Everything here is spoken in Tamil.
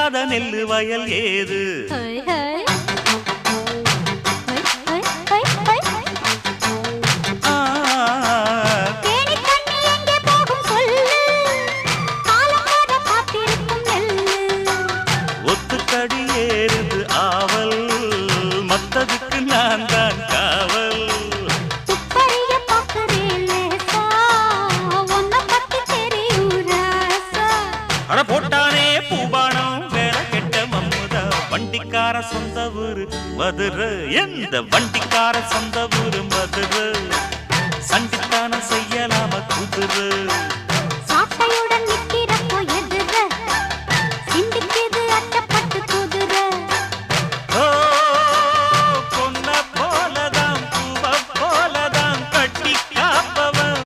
விதைக்காத நெல்லு வயல் ஏது ஒத்துக்கடி ஏறுது ஆவல் மத்ததுக்கு நான் தான் காவல் அட போட்டானே பூபானம் வேலை கெட்ட மம்முதா வண்டிக்கார சொந்த ஊரு மதுரை எந்த வண்டிக்கார சொந்த ஊரு மதுரை சண்டித்தான செய்யலாம குதிரை